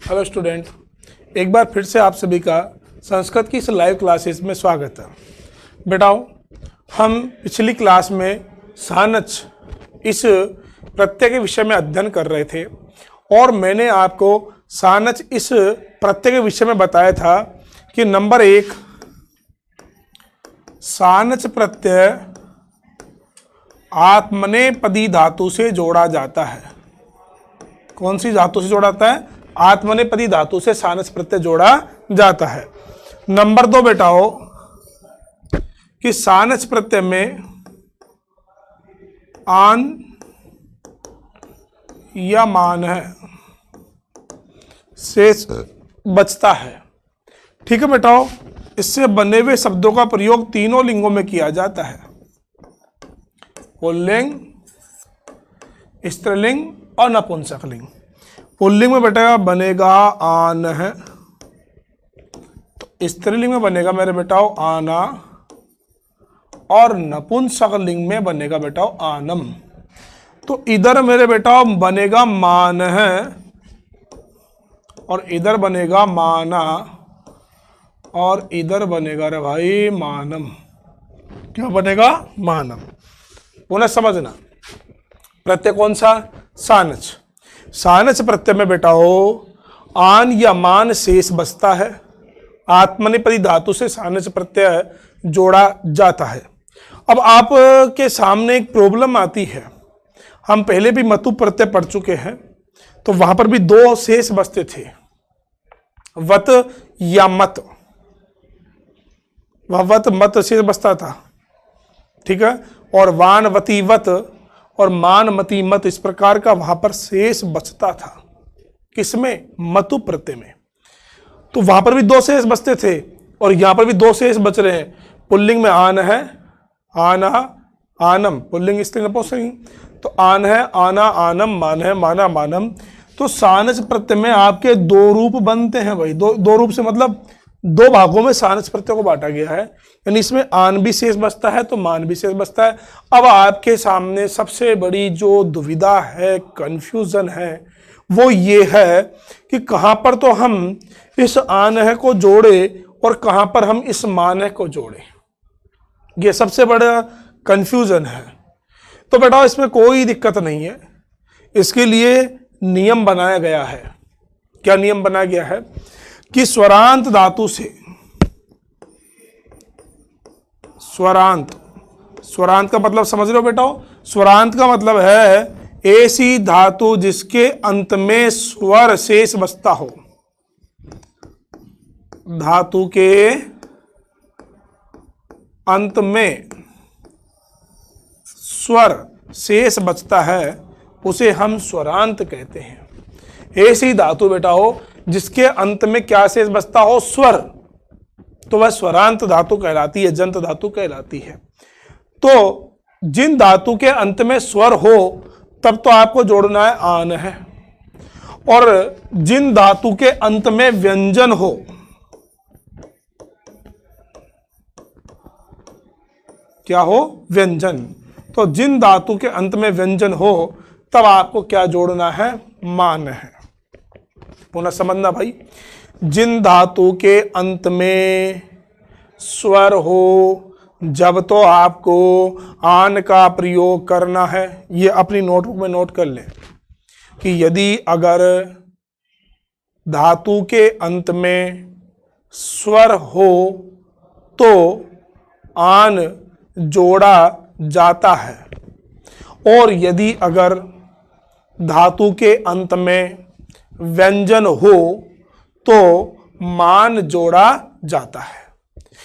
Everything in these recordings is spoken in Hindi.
हेलो स्टूडेंट, एक बार फिर से आप सभी का संस्कृत की इस लाइव क्लासेस में स्वागत है। बेटाओ, हम पिछली क्लास में सानच इस प्रत्यय के विषय में अध्ययन कर रहे थे और मैंने आपको सानच इस प्रत्यय के विषय में बताया था कि नंबर 1, सानच प्रत्यय आत्मनेपदी धातु से जोड़ा जाता है। कौन सी धातु से जोड़ा जाता है? आत्मनेपदी धातु से सानच प्रत्यय जोड़ा जाता है। नंबर 2 बेटाओ कि सानच प्रत्यय में आन या मान है शेष बचता है। ठीक है बेटाओ, इससे बने हुए शब्दों का प्रयोग तीनों लिंगों में किया जाता है, पुल्लिंग, स्त्रीलिंग और नपुंसकलिंग। पुल्लिंग में बेटा बनेगा आन है, तो स्त्रीलिंग में बनेगा मेरे बेटाओ आना और नपुंसकलिंग में बनेगा बेटाओ आनम। तो इधर मेरे बेटा बनेगा मान है और इधर बनेगा माना और इधर बनेगा रे भाई मानम। क्या बनेगा? मानम। पुनः समझना, प्रत्यय कौन सा? सानच। सानच प्रत्यय में बेटाओ आन या मान शेष बचता है। आत्मनेपदी धातु से सानच प्रत्यय जोड़ा जाता है। अब आपके सामने एक प्रॉब्लम आती है, हम पहले भी मतु प्रत्यय पढ़ चुके हैं, तो वहां पर भी 2 शेष बचते थे, वत या मत। वह वत मत शेष बचता था, ठीक है, और वान वती वत और मान मती मत, इस प्रकार का वहां पर शेष बचता था। किसमें? मतु प्रत्यय में। तो वहां पर भी 2 शेष बचते थे और यहां पर भी 2 शेष बच रहे हैं। पुल्लिंग में आन है, आना आनम, पुल्लिंग स्त्रीलिंग नपुंसकलिंग। तो आन है आना आनम, मान है माना मानम। तो सानच प्रत्यय में आपके 2 रूप बनते हैं भाई। दो रूप से मतलब 2 भागों में सानच प्रत्यय को बांटा गया है, यानी इसमें आन भी शेष बचता है तो मान भी शेष बचता है। अब आपके सामने सबसे बड़ी जो दुविधा है, कंफ्यूजन है, वो ये है कि कहां पर तो हम इस आन है को जोड़े और कहां पर हम इस मान है को जोड़े। ये सबसे बड़ा कंफ्यूजन है। तो बेटा इसमें कोई दिक्कत नहीं है, इसके लिए नियम बनाया गया है। क्या नियम बनाया गया है? कि स्वरांत धातु से, स्वरांत का मतलब समझ लो बेटा, स्वरांत का मतलब है ऐसी धातु जिसके अंत में स्वर शेष बचता हो। धातु के अंत में स्वर शेष बचता है उसे हम स्वरांत कहते हैं। ऐसी धातु बेटा हो जिसके अंत में क्या शेष बचता हो? स्वर, तो वह स्वरांत धातु कहलाती है, जंत धातु कहलाती है। तो जिन धातु के अंत में स्वर हो तब तो आपको जोड़ना है आन है, और जिन धातु के अंत में व्यंजन हो, क्या हो? व्यंजन। तो जिन धातु के अंत में व्यंजन हो तब आपको क्या जोड़ना है? मान है। पुनः समझना भाई, जिन धातु के अंत में स्वर हो जब तो आपको आन का प्रयोग करना है। ये अपनी नोटबुक में नोट कर लें कि यदि अगर धातु के अंत में स्वर हो तो आन जोड़ा जाता है, और यदि अगर धातु के अंत में व्यंजन हो तो मान जोड़ा जाता है।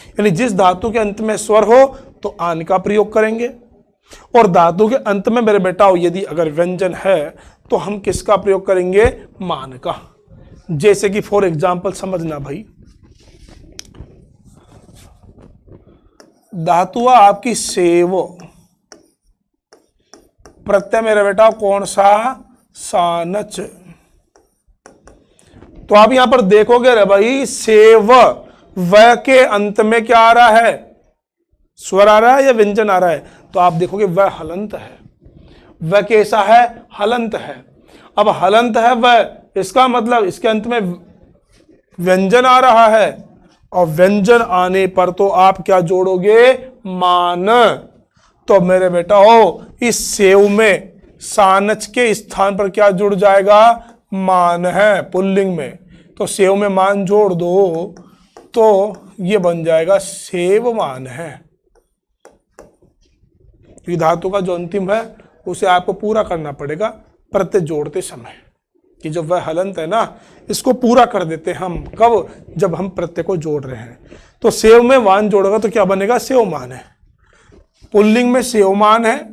यानी जिस धातु के अंत में स्वर हो तो आन का प्रयोग करेंगे, और धातु के अंत में मेरे बेटाओ यदि अगर व्यंजन है तो हम किसका प्रयोग करेंगे? मान का। जैसे कि फॉर एग्जाम्पल समझना भाई, धातुआ आपकी सेव, प्रत्यय मेरे बेटा कौन सा? सानच। तो आप यहां पर देखोगे रे भाई, सेव, व के अंत में क्या आ रहा है? स्वर आ रहा है या व्यंजन आ रहा है? तो आप देखोगे वह हलंत है। वह कैसा है? हलंत है। अब हलंत है वह, इसका मतलब इसके अंत में व्यंजन आ रहा है, और व्यंजन आने पर तो आप क्या जोड़ोगे? मान। तो मेरे बेटा हो, इस सेव में सानच के स्थान पर क्या जुड़ जाएगा? मान है पुल्लिंग में, तो सेव में मान जोड़ दो तो ये बन जाएगा सेवमान है। ये धातु का जो अंतिम है उसे आपको पूरा करना पड़ेगा प्रत्यय जोड़ते समय। कि जो वह हलंत है ना, इसको पूरा कर देते हम कब? जब हम प्रत्यय को जोड़ रहे हैं। तो सेव में मान जोड़ेगा तो क्या बनेगा? सेवमान है। पुल्लिंग में सेवमान है,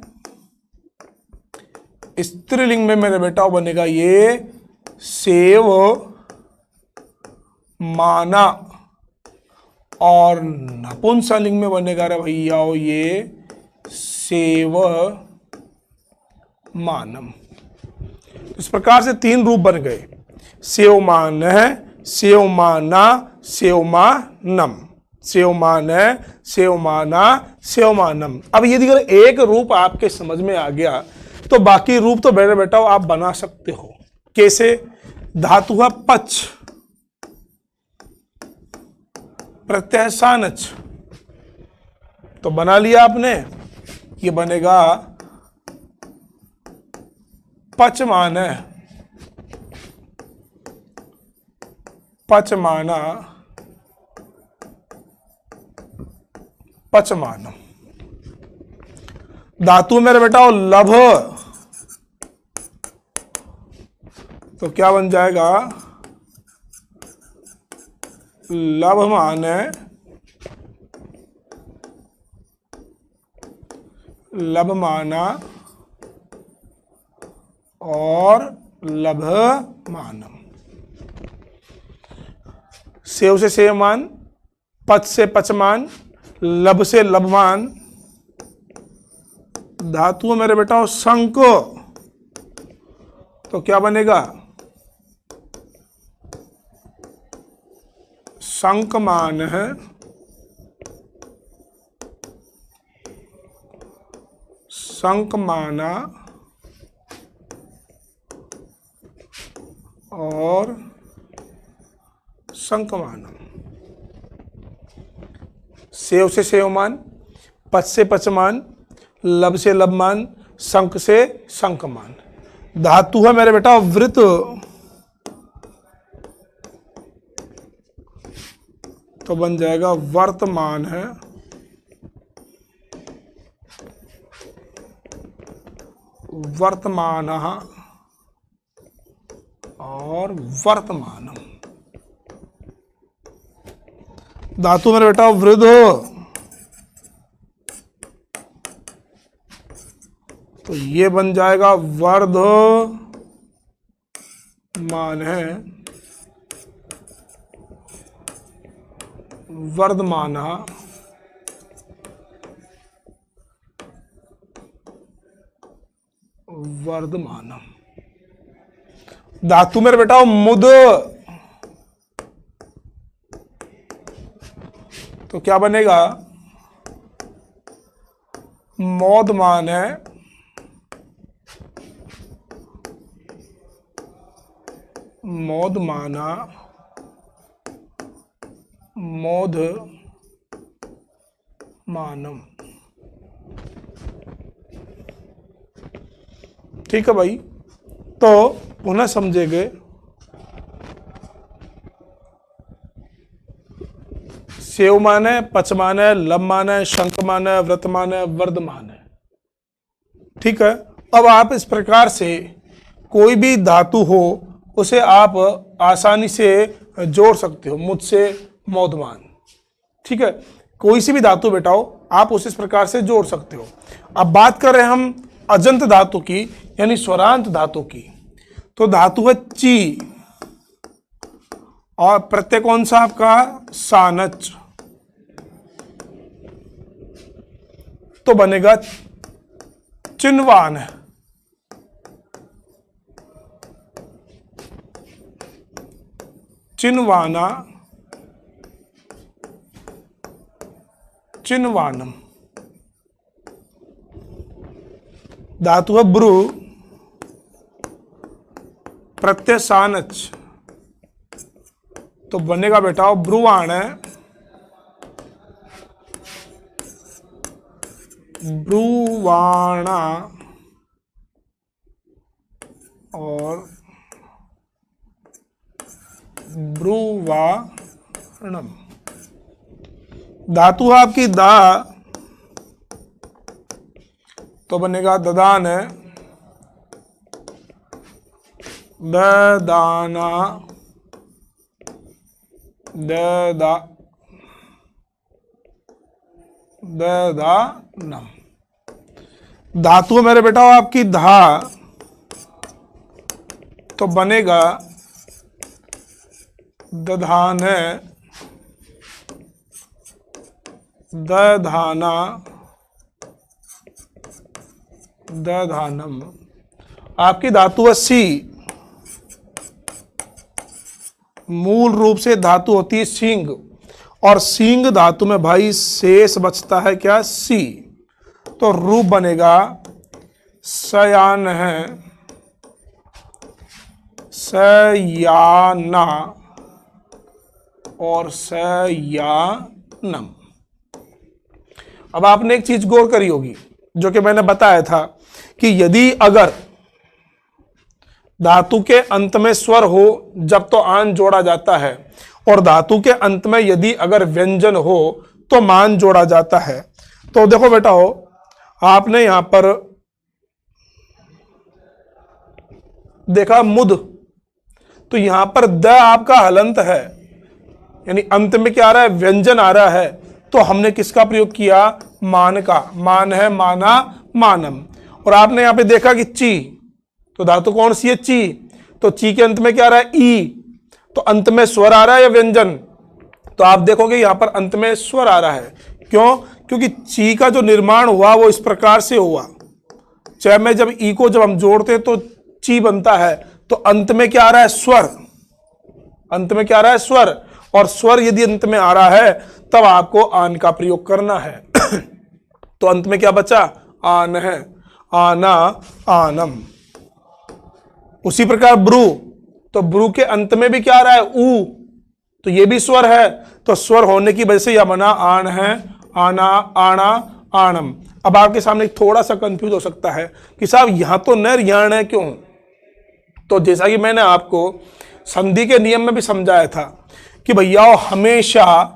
स्त्रीलिंग में मेरे बेटा बनेगा ये सेव माना, और नपुंसकलिंग में बनेगा रे भैया ये सेव मानम। इस प्रकार से 3 रूप बन गए, सेवमान है, सेवमाना, सेवमानम। सेवमान है, सेवमाना, सेवमानम। अब यदि अगर एक रूप आपके समझ में आ गया तो बाकी रूप तो मेरे बेटा आप बना सकते हो। कैसे? धातु है पच, प्रत्यय सानच, तो बना लिया आपने। ये बनेगा पचमान है, पचमाना, पचमानम। धातु मेरे बेटा लभ, तो क्या बन जाएगा? लभमान है, लभमाना और लभमानम। सेव से सेवमान, पच से पचमान, लब से लभमान। धातु मेरे बेटा शंक, तो क्या बनेगा? शंकमान है, शंकमाना और शंकमानम। सेव से सेवमान, पच से पचमान, लब से लबमान, शंक से शंकमान। धातु है मेरे बेटा वृत, तो बन जाएगा वर्तमान है, वर्तमान और वर्तमानम। धातु मेरे बेटा वृद्ध, तो ये बन जाएगा वर्धमान है, वर्धमाना वर्धमानम। धातु मेरे बेटा मुद, तो क्या बनेगा? मौदमान है, मौदमाना, मौध मानम। ठीक है भाई, तो पुनः समझेंगे। सेवमान है, पचमान है, लबमान है, शंखमान है, व्रतमान है, वर्धमान है। ठीक है। अब आप इस प्रकार से कोई भी धातु हो उसे आप आसानी से जोड़ सकते हो, मुझसे मौदमान। ठीक है, कोई सी भी धातु बेटाओ आप उसे इस प्रकार से जोड़ सकते हो। अब बात कर रहे हैं हम अजंत धातु की, यानी स्वरांत धातु की। तो धातु है ची, और प्रत्यय कौन सा आपका? सानच, तो बनेगा चिन्वान है। चिन्वाना, चिन्वानम। धातु है ब्रु, प्रत्यय सानच तो बनेगा बेटा ब्रुवाण, ब्रुवाणा और ब्रुवाणम। धातु है आपकी दा तो बनेगा ददान, ददाना, ददा, ददानम। धातु मेरे बेटा आपकी धा तो बनेगा दधान, दधाना, दधानम। आपकी धातु है सी, मूल रूप से धातु होती है सींग, और सींग धातु में भाई शेष बचता है क्या सी, तो रूप बनेगा सयान है, सयाना और सयानम। अब आपने एक चीज गौर करी होगी जो कि मैंने बताया था कि यदि अगर धातु के अंत में स्वर हो जब तो आन जोड़ा जाता है, और धातु के अंत में यदि अगर व्यंजन हो तो मान जोड़ा जाता है। तो देखो बेटा हो, आपने यहां पर देखा मुद, तो यहां पर द आपका हलंत है, यानी अंत में क्या आ रहा है व्यंजन आ रहा है, तो हमने किसका प्रयोग किया मान का, मान है माना मानम। और आपने यहां पे देखा कि ची, तो धातु कौन सी है ची, तो ची के अंत में क्या आ रहा है ई, तो अंत में स्वर आ रहा है या व्यंजन, तो आप देखोगे यहां पर अंत में स्वर आ रहा है। क्यों? क्योंकि ची का जो निर्माण हुआ वो इस प्रकार से हुआ, चाहे में जब ई को जब हम जोड़ते हैं तो ची बनता है, तो अंत में क्या आ रहा है स्वर, अंत में क्या आ रहा है स्वर, और स्वर यदि अंत में आ रहा है तब आपको आन का प्रयोग करना है। तो अंत में क्या बचा आन है, आना आनम। उसी प्रकार ब्रू, तो ब्रू के अंत में भी क्या आ रहा है ऊ, तो ये भी स्वर है, तो स्वर होने की वजह से यह बना आन है, आना आना आनम। अब आपके सामने थोड़ा सा कंफ्यूज हो सकता है कि साहब यहां तो न रियाण है क्यों, तो जैसा कि मैंने आपको संधि के नियम में भी समझाया था कि भैया हमेशा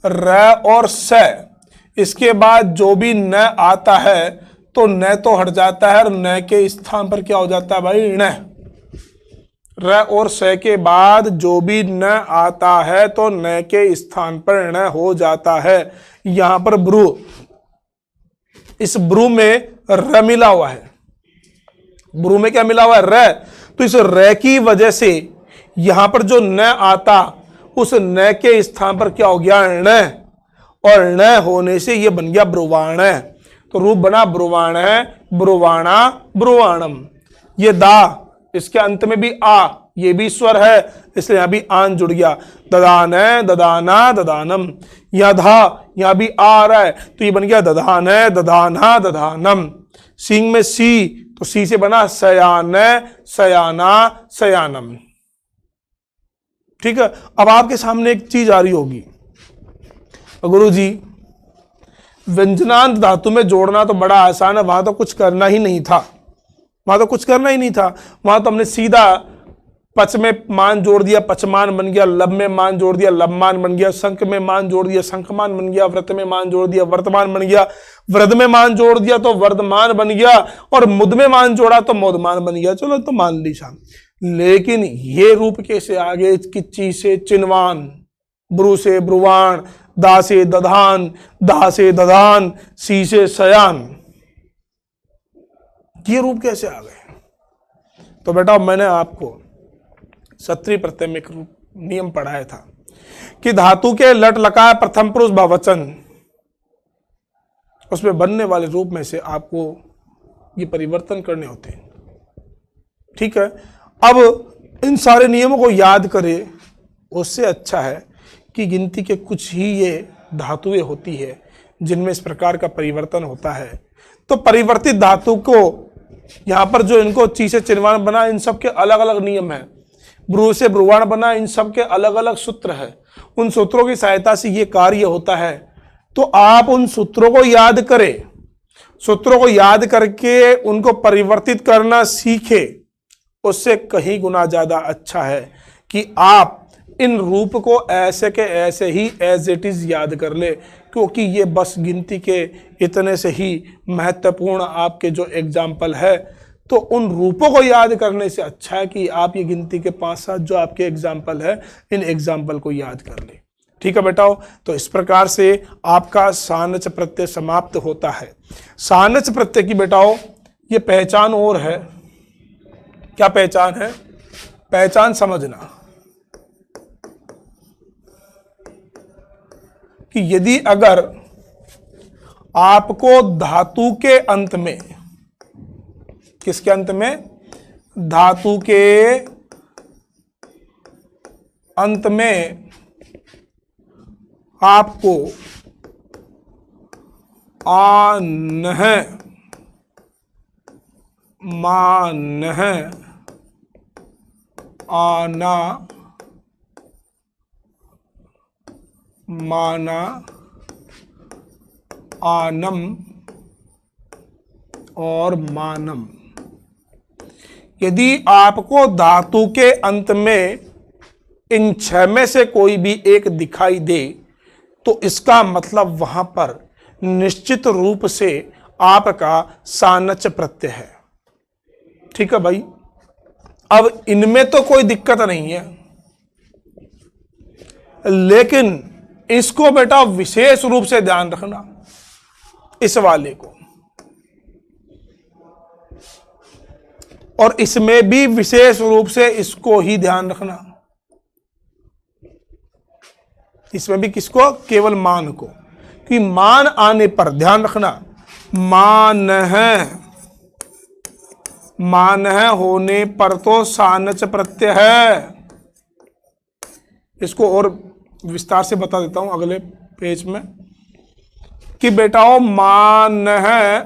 र और स इसके बाद जो भी न आता है तो न तो हट जाता है, और न के स्थान पर क्या हो जाता है भाई न। र और स के बाद जो भी न आता है तो न के स्थान पर न हो जाता है। यहां पर ब्रू, इस ब्रू में र मिला हुआ है, ब्रू में क्या मिला हुआ है र, तो इस र की वजह से यहां पर जो न आता उस न के स्थान पर क्या हो गया न, और न होने से यह बन गया ब्रुवाण, तो रूप बना ब्रुवाण है, ब्रुवाणा ब्रुवाणम। ये दा, इसके अंत में भी आ, ये भी स्वर है, इसलिए यहां भी आन जुड़ गया, ददान है ददाना ददानम। यहां धा, यहां भी आ रहा है, तो ये बन गया ददान है ददाना ददानम। सिंह में सी, तो सी से बना सयान सयाना सयानम। ठीक है। अब आपके सामने एक चीज आ रही होगी, गुरु जी व्यंजनांत धातु में जोड़ना तो बड़ा आसान है, वहां तो कुछ करना ही नहीं था, वहां तो कुछ करना ही नहीं था, वहां तो हमने सीधा पच में मान जोड़ दिया पचमान बन गया, लब में मान जोड़ दिया लबमान बन गया, शंख में मान जोड़ दिया शंखमान बन गया, व्रत में मान जोड़ दिया वर्तमान बन गया, वृद्ध में मान जोड़ दिया तो वर्धमान बन गया, और मुद में मान जोड़ा तो मोदमान बन गया। चलो तो मान ली शाम, लेकिन ये रूप कैसे आगे, किच्ची से चिनवान, ब्रू से ब्रुवाण, दा से दधान, दा से दधान, सी से सयान, ये रूप कैसे आ गए? तो बेटा मैंने आपको सत्री प्रत्यय में नियम पढ़ाया था कि धातु के लट लकार प्रथम पुरुष बहुवचन, उसमें बनने वाले रूप में से आपको ये परिवर्तन करने होते हैं। ठीक है। अब इन सारे नियमों को याद करें, उससे अच्छा है कि गिनती के कुछ ही ये धातुएं होती है जिनमें इस प्रकार का परिवर्तन होता है। तो परिवर्तित धातु को यहाँ पर जो इनको ची से चिन्वाण बना, इन सब के अलग अलग नियम है। ब्रू से ब्रुवाण बना, इन सब के अलग अलग सूत्र है। उन सूत्रों की सहायता से ये कार्य होता है। तो आप उन सूत्रों को याद करें, सूत्रों को याद करके उनको परिवर्तित करना सीखे। उससे कहीं गुना ज्यादा अच्छा है कि आप इन रूप को ऐसे के ऐसे ही एज इट इज याद कर ले, क्योंकि ये बस गिनती के इतने से ही महत्वपूर्ण आपके जो एग्जाम्पल है। तो उन रूपों को याद करने से अच्छा है कि आप ये गिनती के 5-7 जो आपके एग्जाम्पल है, इन एग्जाम्पल को याद कर ले। ठीक है बेटाओ, तो इस प्रकार से आपका सानच प्रत्यय समाप्त होता है। सानच प्रत्यय की बेटाओ ये पहचान और है। क्या पहचान है? पहचान समझना कि यदि अगर आपको धातु के अंत में, किसके अंत में? धातु के अंत में आपको आनह, मानह, आना, माना, आनम और मानम, यदि आपको धातु के अंत में इन 6 में से कोई भी एक दिखाई दे, तो इसका मतलब वहां पर निश्चित रूप से आपका सानच प्रत्यय है। ठीक है भाई। अब इनमें तो कोई दिक्कत नहीं है, लेकिन इसको बेटा विशेष रूप से ध्यान रखना, इस वाले को, और इसमें भी विशेष रूप से इसको ही ध्यान रखना। इसमें भी किसको? केवल मान को, कि मान आने पर ध्यान रखना, मान है, मान है होने पर तो सानच प्रत्यय है। इसको और विस्तार से बता देता हूं अगले पेज में कि बेटाओ मान है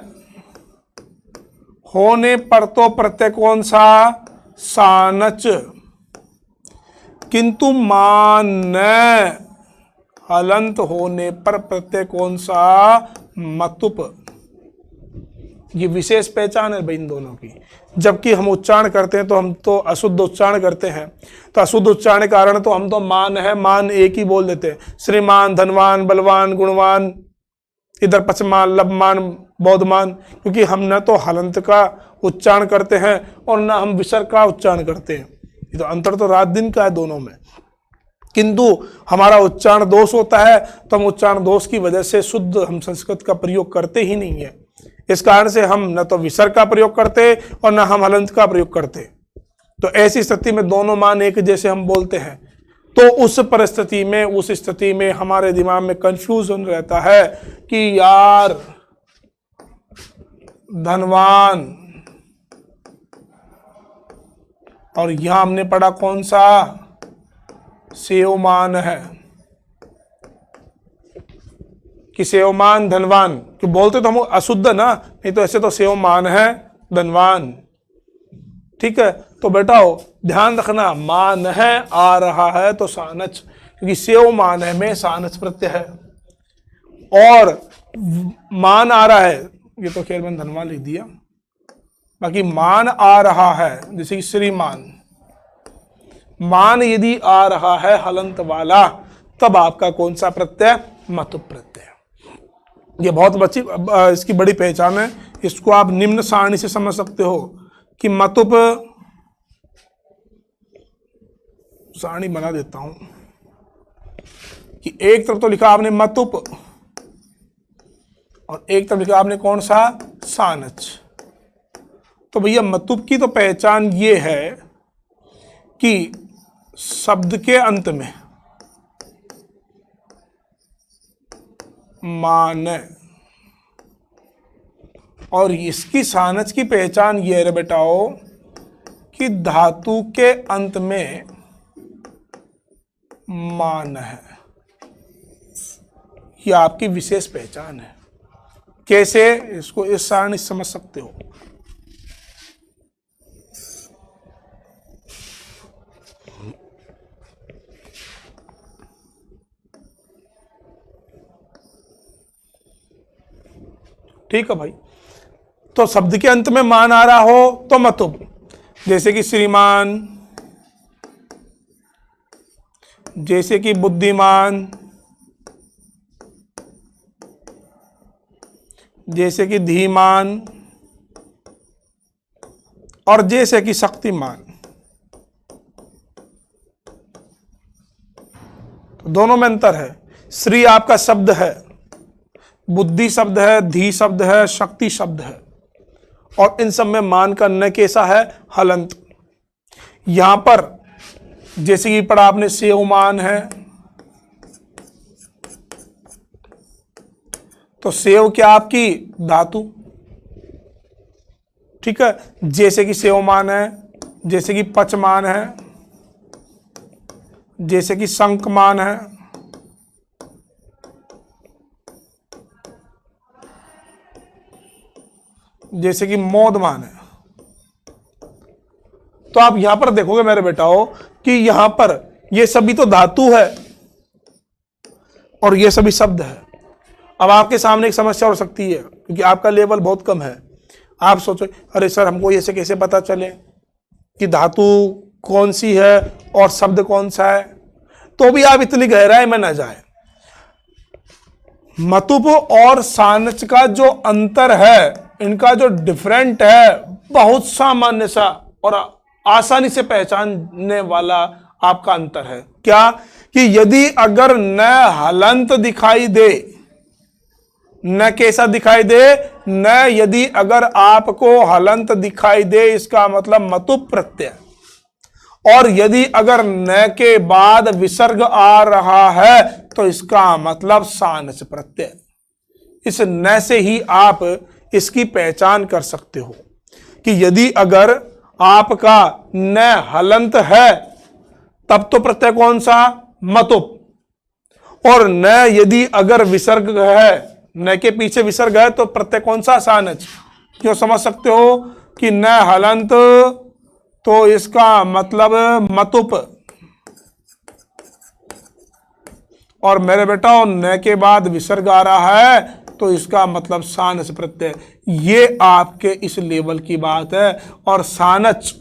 होने पर तो प्रत्यय कौन सा? सानच। किंतु मान हलंत होने पर प्रत्यय कौन सा? मतुप। ये विशेष पहचान है भाई इन दोनों की। जबकि हम उच्चारण करते हैं तो हम तो अशुद्ध उच्चारण करते हैं, तो अशुद्ध उच्चारण के कारण तो हम तो मान है, मान एक ही बोल देते हैं। श्रीमान, धनवान, बलवान, गुणवान, इधर पचमान, लभमान, बौद्धमान, क्योंकि हम न तो हलंत का उच्चारण करते हैं और न हम विसर्ग का उच्चारण करते हैं। ये तो अंतर तो रात दिन का है दोनों में। किंतु हमारा उच्चारण दोष होता है, तो हम उच्चारण दोष की वजह से शुद्ध हम संस्कृत का प्रयोग करते ही नहीं है। इस कारण से हम न तो विसर्ग का प्रयोग करते और न हम हलंत का प्रयोग करते। तो ऐसी स्थिति में दोनों मान एक जैसे हम बोलते हैं, तो उस परिस्थिति में, उस स्थिति में हमारे दिमाग में कंफ्यूजन रहता है कि यार धनवान, और यहां हमने पढ़ा कौन सा? सेवमान है, कि सेवमान धनवान, कि बोलते तो हम अशुद्ध ना, नहीं तो ऐसे तो सेवमान है धनवान। ठीक है, तो बेटाओ ध्यान रखना, मान है आ रहा है तो सानच, क्योंकि सेव मान है में सानच प्रत्यय है, और मान आ रहा है, ये तो खेल मैंने धनवान लिख दिया, बाकी मान आ रहा है, जैसे कि श्रीमान, मान यदि आ रहा है हलंत वाला, तब आपका कौन सा प्रत्यय? मतुप प्रत्यय। ये बहुत अच्छी इसकी बड़ी पहचान है। इसको आप निम्न सारणी से समझ सकते हो कि मतुप, सारणी बना देता हूं कि एक तरफ तो लिखा आपने मतुप और एक तरफ लिखा आपने कौन सा? सानच। तो भैया मतुप की तो पहचान ये है कि शब्द के अंत में मान, और इसकी सानच की पहचान ये है बेटाओ कि धातु के अंत में मान है। ये आपकी विशेष पहचान है। कैसे? इसको इस सारणी समझ सकते हो ठीक है भाई। तो शब्द के अंत में मान आ रहा हो तो मतुप, जैसे कि श्रीमान, जैसे कि बुद्धिमान, जैसे कि धीमान, और जैसे कि शक्तिमान। तो दोनों में अंतर है। श्री आपका शब्द है, बुद्धि शब्द है, धी शब्द है, शक्ति शब्द है, और इन सब में मान का न कैसा है, हलंत। यहां पर जैसे कि पढ़ा आपने सेवमान है, तो सेव क्या आपकी धातु, ठीक है। जैसे कि सेवमान है, जैसे कि पचमान है, जैसे कि शंखमान है, जैसे कि मोदमान है। तो आप यहां पर देखोगे मेरे बेटाओ कि यहां पर ये सभी तो धातु है और ये सभी शब्द है। अब आपके सामने एक समस्या हो सकती है, क्योंकि आपका लेवल बहुत कम है। आप सोचो अरे सर हमको ये से कैसे पता चले कि धातु कौन सी है और शब्द कौन सा है। तो भी आप इतनी गहराई में न जाए। मतुप और सानच का जो अंतर है, इनका जो डिफरेंट है, बहुत सामान्य सा और आसानी से पहचानने वाला आपका अंतर है। क्या कि यदि अगर न हलंत दिखाई दे, न कैसा दिखाई दे, न यदि अगर आपको हलंत दिखाई दे, इसका मतलब मतुप प्रत्यय, और यदि अगर न के बाद विसर्ग आ रहा है तो इसका मतलब सानस प्रत्यय। इस न से ही आप इसकी पहचान कर सकते हो कि यदि अगर आपका न हलंत है तब तो प्रत्यय कौन सा, मतुप, और न यदि अगर विसर्ग है, न के पीछे विसर्ग है, तो प्रत्यय कौन सा, सानच। क्यों समझ सकते हो कि न हलंत तो इसका मतलब मतुप, और मेरे बेटा न के बाद विसर्ग आ रहा है तो इसका मतलब सानच प्रत्यय। ये आपके इस लेवल की बात है। और सानच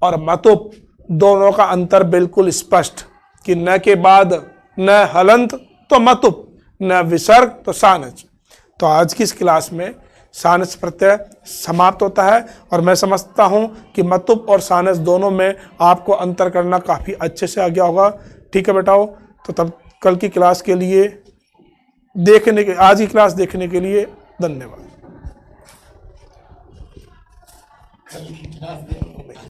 और मतुप दोनों का अंतर बिल्कुल स्पष्ट कि न के बाद न हलंत तो मतुप, न विसर्ग तो सानच। तो आज की इस क्लास में सानच प्रत्यय समाप्त होता है, और मैं समझता हूं कि मतुप और सानच दोनों में आपको अंतर करना काफ़ी अच्छे से आ गया होगा। ठीक है बेटाओ, तो तब कल की क्लास के लिए आज की क्लास देखने के लिए धन्यवाद।